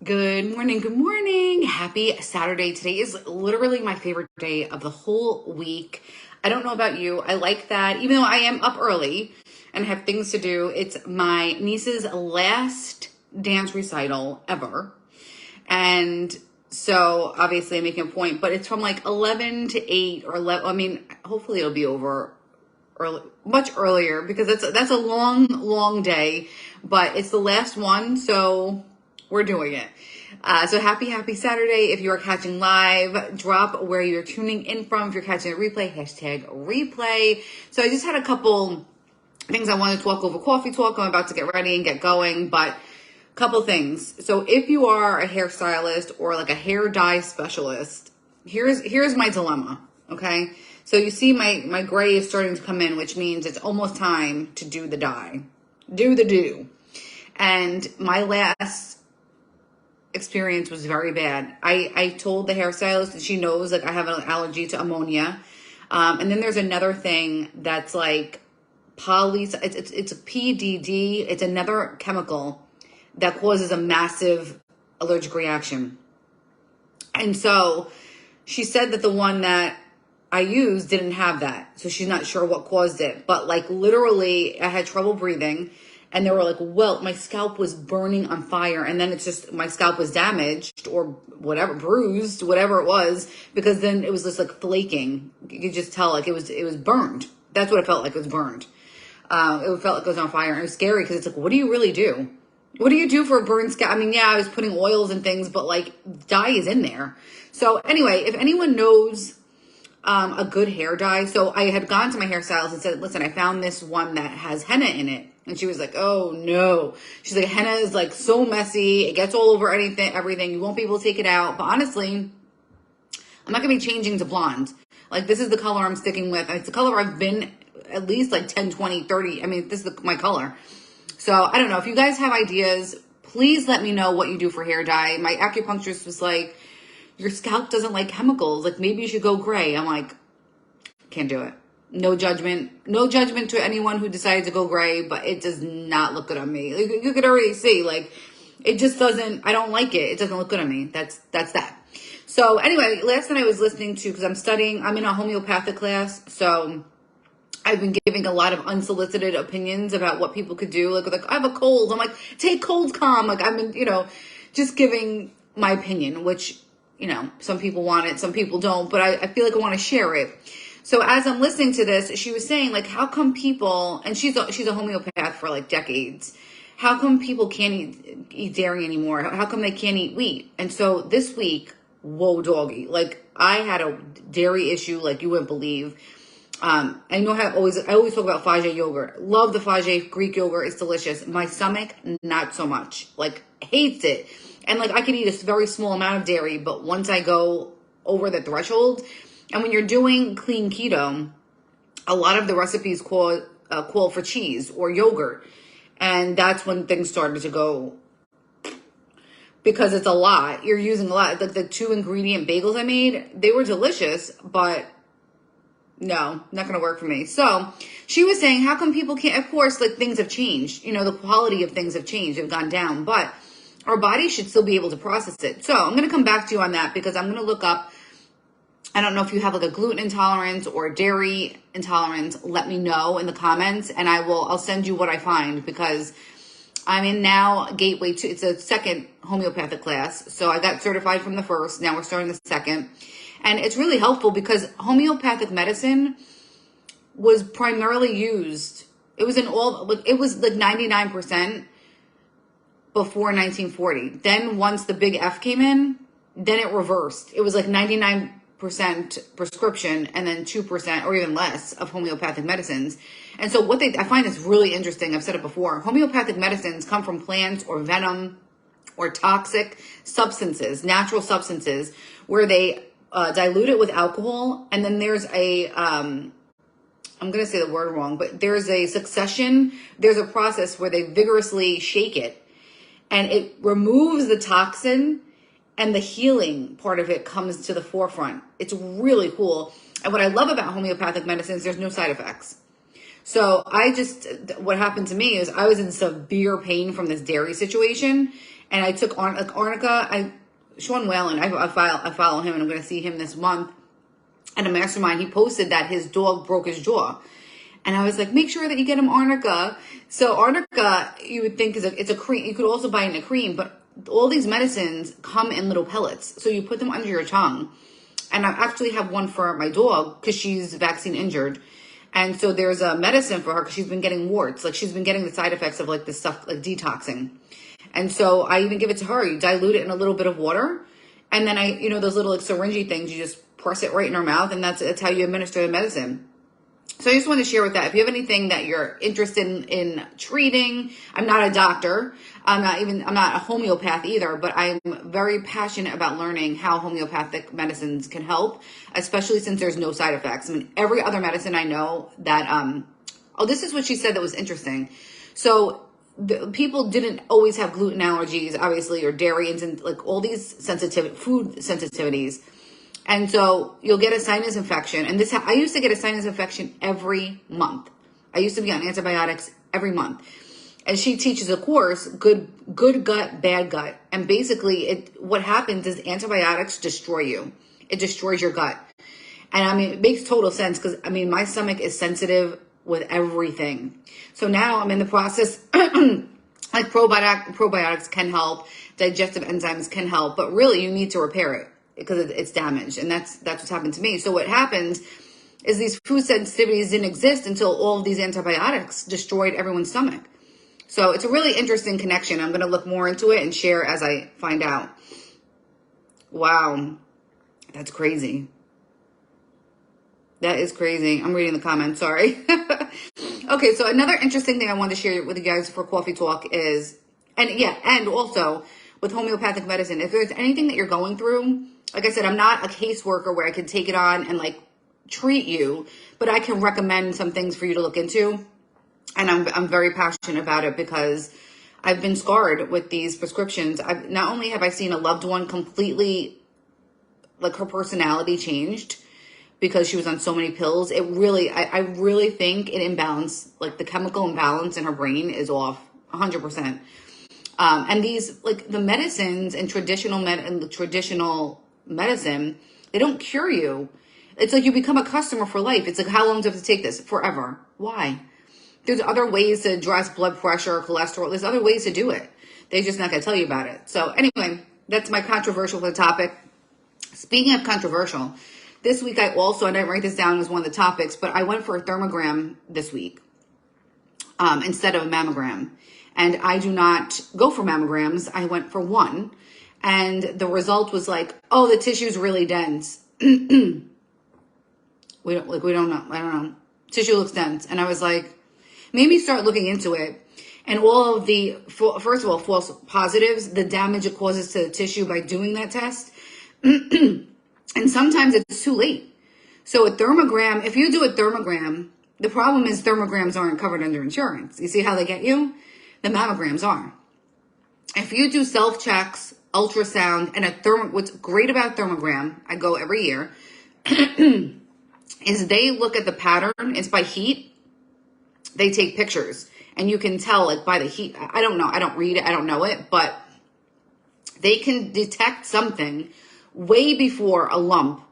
Good morning. Good morning. Happy Saturday. Today is literally my favorite day of the whole week. I don't know about you. I like that. Even though I am up early and have things to do, it's my niece's last dance recital ever. And so obviously I'm making a point, but it's from like 11 to 8 or 11. I mean, hopefully it'll be over early, much earlier because that's a long day, but it's the last one. So we're doing it. So happy Saturday. If you are catching live, drop where you're tuning in from. If you're catching a replay, hashtag replay. So I just had a couple things I wanted to talk over coffee talk. I'm about to get ready and get going, but a couple things. So if you are a hairstylist or like a hair dye specialist, here's my dilemma. Okay. So you see my gray is starting to come in, which means it's almost time to do the dye. Do the do. And my last experience was very bad. I told the hairstylist that she knows like I have an allergy to ammonia. And then there's another thing that's like it's a PDD. It's another chemical that causes a massive allergic reaction. And so she said that the one that I used didn't have that. So she's not sure what caused it. But like literally I had trouble breathing. And they were like, well, my scalp was burning on fire. And then it's just, my scalp was damaged or whatever, bruised, whatever it was, because then it was just like flaking. You could just tell like it was burned. That's what it felt like. It was burned. It felt like it was on fire. And it was scary because it's like, what do you really do? What do you do for a burned scalp? I mean, yeah, I was putting oils and things, but like dye is in there. So anyway, if anyone knows a good hair dye. So I had gone to my hairstylist and said, listen, I found this one that has henna in it. And she was like, oh no. She's like, henna is like so messy. It gets all over everything. You won't be able to take it out. But honestly, I'm not going to be changing to blonde. Like this is the color I'm sticking with. It's the color I've been at least like 10, 20, 30. I mean, this is my color. So I don't know if you guys have ideas, please let me know what you do for hair dye. My acupuncturist was like, your scalp doesn't like chemicals. Like maybe you should go gray. I'm like, can't do it. No judgment. No judgment to anyone who decided to go gray, but it does not look good on me. Like, you could already see, like, it just doesn't, I don't like it. It doesn't look good on me. That's that. So anyway, last night I was listening to, because I'm in a homeopathic class. So I've been giving a lot of unsolicited opinions about what people could do. Like I have a cold. I'm like, take cold calm. Like I've been, just giving my opinion, which, some people want it, some people don't, but I feel like I want to share it. So as I'm listening to this, she was saying like, how come people, and she's a homeopath for like decades. How come people can't eat dairy anymore? How come they can't eat wheat? And so this week, whoa doggy, like I had a dairy issue like you wouldn't believe. I know how I always talk about Fage yogurt. Love the Fage Greek yogurt. It's delicious. My stomach, not so much. Like hates it. And like I could eat a very small amount of dairy, but once I go over the threshold, and when you're doing clean keto, a lot of the recipes call for cheese or yogurt. And that's when things started to go, because it's a lot. You're using a lot. The 2 ingredient bagels I made, they were delicious, but no, not going to work for me. So she was saying, how come people can't, of course, like things have changed. The quality of things have changed, have gone down, but our body should still be able to process it. So I'm going to come back to you on that because I'm going to look up, I don't know if you have like a gluten intolerance or dairy intolerance, let me know in the comments and I'll send you what I find because I'm in now Gateway 2. It's a second homeopathic class. So I got certified from the first. Now we're starting the second. And it's really helpful because homeopathic medicine was primarily used. It was like 99% before 1940. Then once the big F came in, then it reversed. It was like 99% prescription and then 2% or even less of homeopathic medicines. And so I find this really interesting. I've said it before. Homeopathic medicines come from plants or venom or toxic substances, natural substances, where they dilute it with alcohol. And then there's I'm going to say the word wrong, but there's a process where they vigorously shake it and it removes the toxin and the healing part of it comes to the forefront. It's really cool. And what I love about homeopathic medicine is there's no side effects. So what happened to me is I was in severe pain from this dairy situation, and I took on like Arnica. Sean Whalen, I follow him, and I'm going to see him this month at a mastermind. He posted that his dog broke his jaw. And I was like, make sure that you get him Arnica. So Arnica, you would think it's a cream. You could also buy it in a cream, but all these medicines come in little pellets. So you put them under your tongue. And I actually have one for my dog because she's vaccine injured. And so there's a medicine for her because she's been getting warts. Like she's been getting the side effects of like this stuff, like detoxing. And so I even give it to her. You dilute it in a little bit of water. And then those little like syringe things, you just press it right in her mouth. And that's how you administer the medicine. So I just want to share with that. If you have anything that you're interested in treating, I'm not a doctor. I'm not a homeopath either, but I'm very passionate about learning how homeopathic medicines can help, especially since there's no side effects. I mean, every other medicine I know that, this is what she said that was interesting. So people didn't always have gluten allergies, obviously, or dairy and like all these food sensitivities. And so you'll get a sinus infection. And I used to get a sinus infection every month. I used to be on antibiotics every month. And she teaches a course, good gut, bad gut. And basically what happens is antibiotics destroy you. It destroys your gut. And I mean, it makes total sense because I mean, my stomach is sensitive with everything. So now I'm in the process, like probiotics can help, digestive enzymes can help, but really you need to repair it because it's damaged. And that's what's happened to me. So what happens is these food sensitivities didn't exist until all of these antibiotics destroyed everyone's stomach. So it's a really interesting connection. I'm going to look more into it and share as I find out. Wow. That's crazy. That is crazy. I'm reading the comments. Sorry. Okay. So another interesting thing I wanted to share with you guys for Coffee Talk is, and also with homeopathic medicine, if there's anything that you're going through, like I said, I'm not a caseworker where I can take it on and like treat you, but I can recommend some things for you to look into. And I'm very passionate about it because I've been scarred with these prescriptions. Not only have I seen a loved one completely, like her personality changed because she was on so many pills. I really think it imbalanced, like the chemical imbalance in her brain is off 100%. And these, like the medicines and traditional medicine, they don't cure you. It's like you become a customer for life. It's like, how long do you have to take this? Forever. Why? There's other ways to address blood pressure, cholesterol. There's other ways to do it. They're just not going to tell you about it. So anyway, that's my controversial topic. Speaking of controversial, this week I didn't write this down as one of the topics, but I went for a thermogram this week instead of a mammogram. And I do not go for mammograms. I went for one. And the result was like, oh, the tissue's really dense. we don't know. I don't know. Tissue looks dense. And I was like, made me start looking into it. And all of the, first of all, false positives, the damage it causes to the tissue by doing that test. And sometimes it's too late. So a thermogram, if you do a thermogram, the problem is thermograms aren't covered under insurance. You see how they get you? The mammograms are. If you do self-checks, ultrasound, and what's great about thermogram, I go every year, is they look at the pattern. It's by heat. They take pictures. And you can tell, like, by the heat. I don't know. I don't read it. I don't know it. But they can detect something way before a lump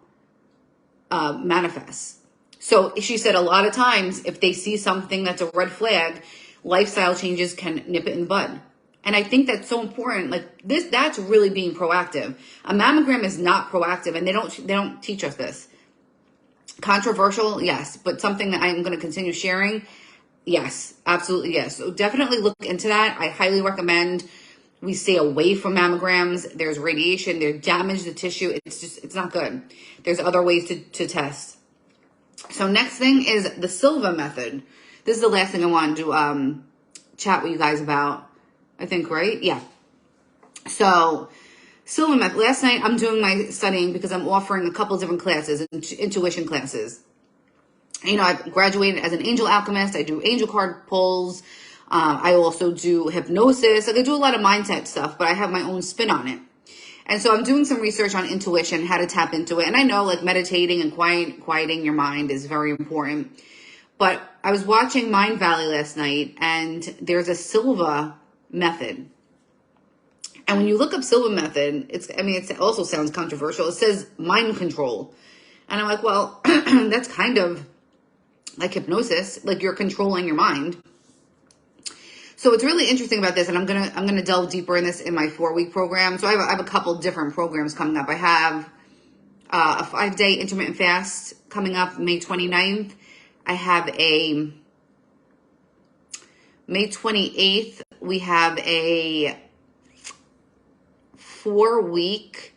manifests. So she said a lot of times, if they see something that's a red flag, lifestyle changes can nip it in the bud. And I think that's so important. Like that's really being proactive. A mammogram is not proactive, and they don't teach us this. Controversial, yes, but something that I'm going to continue sharing. Yes, absolutely. Yes. So definitely look into that. I highly recommend we stay away from mammograms. There's radiation. They damage the tissue. It's not good. There's other ways to test. So next thing is the Silva method. This is the last thing I wanted to chat with you guys about. I think, right? Yeah. So Silva method. Last night I'm doing my studying because I'm offering a couple different classes, intuition classes. You know, I graduated as an angel alchemist. I do angel card pulls. I also do hypnosis. Like I do a lot of mindset stuff, but I have my own spin on it. And so I'm doing some research on intuition, how to tap into it. And I know like meditating and quieting your mind is very important. But I was watching Mind Valley last night, and there's a Silva method. And when you look up Silva method, it also sounds controversial. It says mind control. And I'm like, well, that's kind of like hypnosis, like you're controlling your mind. So what's really interesting about this, and I'm gonna delve deeper in this in my 4-week program. So I have a couple different programs coming up. I have a 5-day intermittent fast coming up May 29th. I have a May 28th. We have a 4-week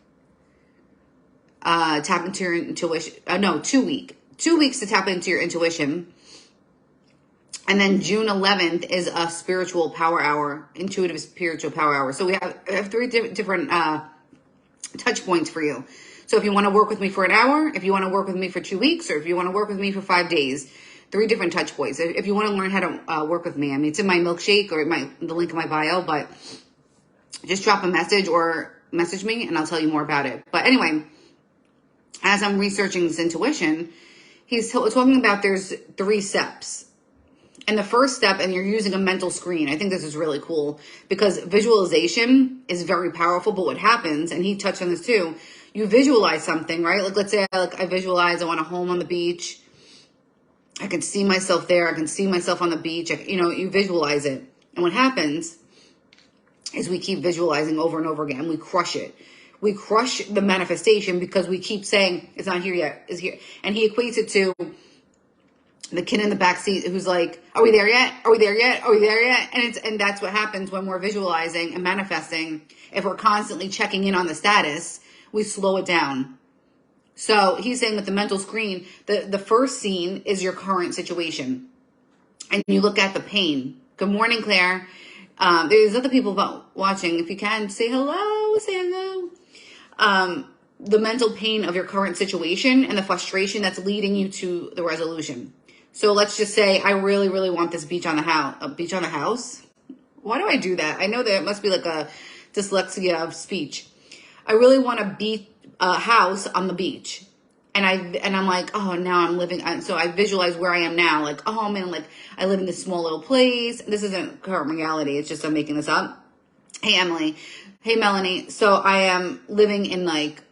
tap into your intuition. 2 week. 2 weeks to tap into your intuition. And then June 11th is a spiritual power hour, intuitive spiritual power hour. So I have 3 different touch points for you. So if you want to work with me for an hour, if you want to work with me for 2 weeks, or if you want to work with me for 5 days, 3 different touch points. If you want to learn how to work with me, it's in my milkshake or the link in my bio, but just drop a message or message me and I'll tell you more about it. But anyway, as I'm researching this intuition, he's talking about there's 3 steps. And the first step, and you're using a mental screen. I think this is really cool because visualization is very powerful. But what happens, and he touched on this too, you visualize something, right? Like let's say I visualize I want a home on the beach. I can see myself there. I can see myself on the beach. You visualize it. And what happens is we keep visualizing over and over again. We crush it. We crush the manifestation because we keep saying, it's not here yet, it's here. And he equates it to the kid in the backseat who's like, are we there yet? Are we there yet? Are we there yet? And that's what happens when we're visualizing and manifesting. If we're constantly checking in on the status, we slow it down. So he's saying with the mental screen, the first scene is your current situation. And you look at the pain. Good morning, Claire. There's other people watching. If you can, say hello, say hello. The mental pain of your current situation and the frustration that's leading you to the resolution. So let's just say I really, really want this beach on the house. Why do I do that? I know that it must be like a dyslexia of speech. I really want a house on the beach. And I'm like, oh, now I'm living. So I visualize where I am now. Like, oh man, like I live in this small little place. This isn't current reality. It's just I'm making this up. Hey, Emily. Hey, Melanie. So I am living in like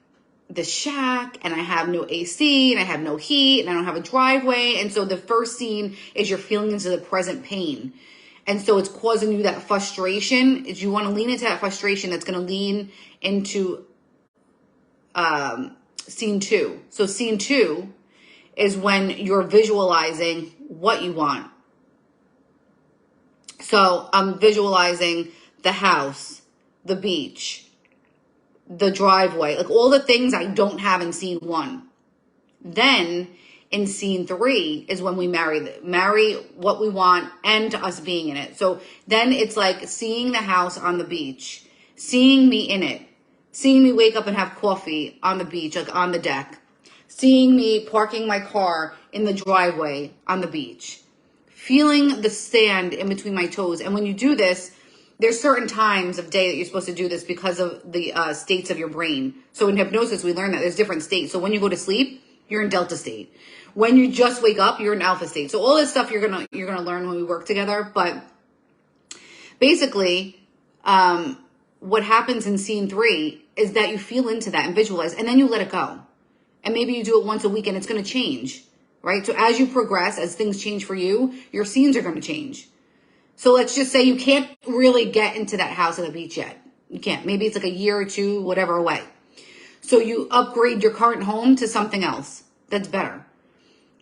the shack and I have no AC and I have no heat and I don't have a driveway. And so the first scene is you're feeling into the present pain. And so it's causing you that frustration. Is you want to lean into that frustration that's going to lean into scene 2. So scene 2 is when you're visualizing what you want. So I'm visualizing the house, the beach, the driveway, like all the things I don't have in scene 1. Then in scene 3 is when we marry what we want and us being in it. So then it's like seeing the house on the beach, seeing me in it, seeing me wake up and have coffee on the beach, like on the deck, seeing me parking my car in the driveway on the beach, feeling the sand in between my toes. And when you do this, there's certain times of day that you're supposed to do this because of the states of your brain. So in hypnosis, we learn that there's different states. So when you go to sleep, you're in delta state. When you just wake up, you're in alpha state. So all this stuff you're gonna learn when we work together. But basically, what happens in scene 3 is that you feel into that and visualize, and then you let it go. And maybe you do it once a week, and it's going to change, right? So as you progress, as things change for you, your scenes are going to change. So let's just say you can't really get into that house on the beach yet. You can't. Maybe it's like a year or 2, whatever away. So you upgrade your current home to something else that's better.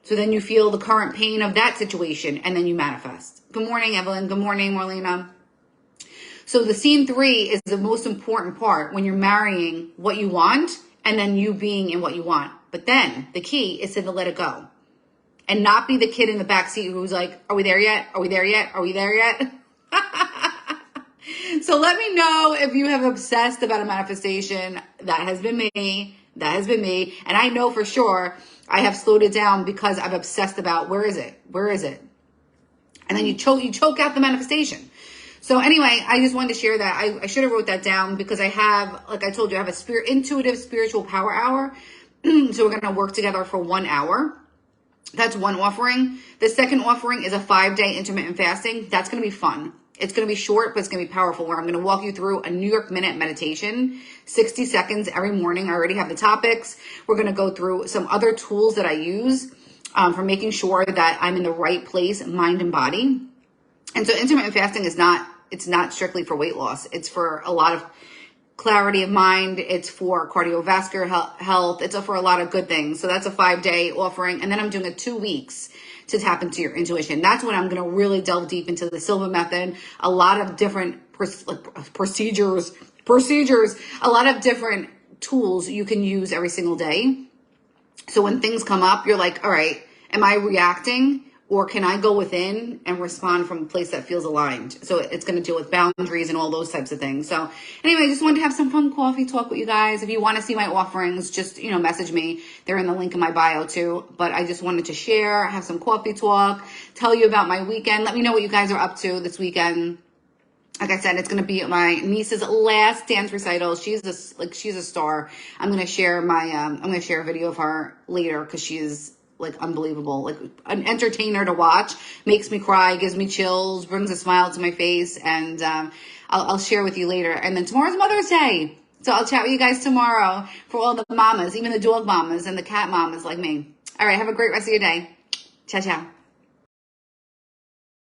So then you feel the current pain of that situation, and then you manifest. Good morning, Evelyn. Good morning, Marlena. So the scene 3 is the most important part when you're marrying what you want and then you being in what you want. But then the key is to let it go. And not be the kid in the backseat who's like, are we there yet? Are we there yet? Are we there yet? So let me know if you have obsessed about a manifestation. That has been me. That has been me. And I know for sure I have slowed it down because I've obsessed about where is it? Where is it? And then you choke out the manifestation. So anyway, I just wanted to share that. I should have wrote that down because I have, like I told you, I have a intuitive spiritual power hour. So we're going to work together for 1 hour. That's one offering. The second offering is a 5-day intermittent fasting. That's going to be fun. It's going to be short, but it's going to be powerful, where I'm going to walk you through a New York minute meditation, 60 seconds every morning. I already have the topics. We're going to go through some other tools that I use for making sure that I'm in the right place, mind and body. And so intermittent fasting it's not strictly for weight loss. It's for a lot of clarity of mind. It's for cardiovascular health. It's for a lot of good things. So that's a 5-day offering. And then I'm doing a 2 weeks to tap into your intuition. That's when I'm going to really delve deep into the Silva method, a lot of different procedures, a lot of different tools you can use every single day. So when things come up, you're like, all right, am I reacting, or can I go within and respond from a place that feels aligned? So it's going to deal with boundaries and all those types of things. So anyway, I just wanted to have some fun coffee talk with you guys. If you want to see my offerings, just, message me. They're in the link in my bio too. But I just wanted to share, have some coffee talk, tell you about my weekend. Let me know what you guys are up to this weekend. Like I said, it's going to be my niece's last dance recital. She's a star. I'm going to share a video of her later, because she's unbelievable, like an entertainer to watch, makes me cry, gives me chills, brings a smile to my face. And I'll share with you later. And then tomorrow's Mother's Day, so I'll chat with you guys tomorrow for all the mamas, even the dog mamas and the cat mamas like me. All right, have a great rest of your day. Ciao, ciao.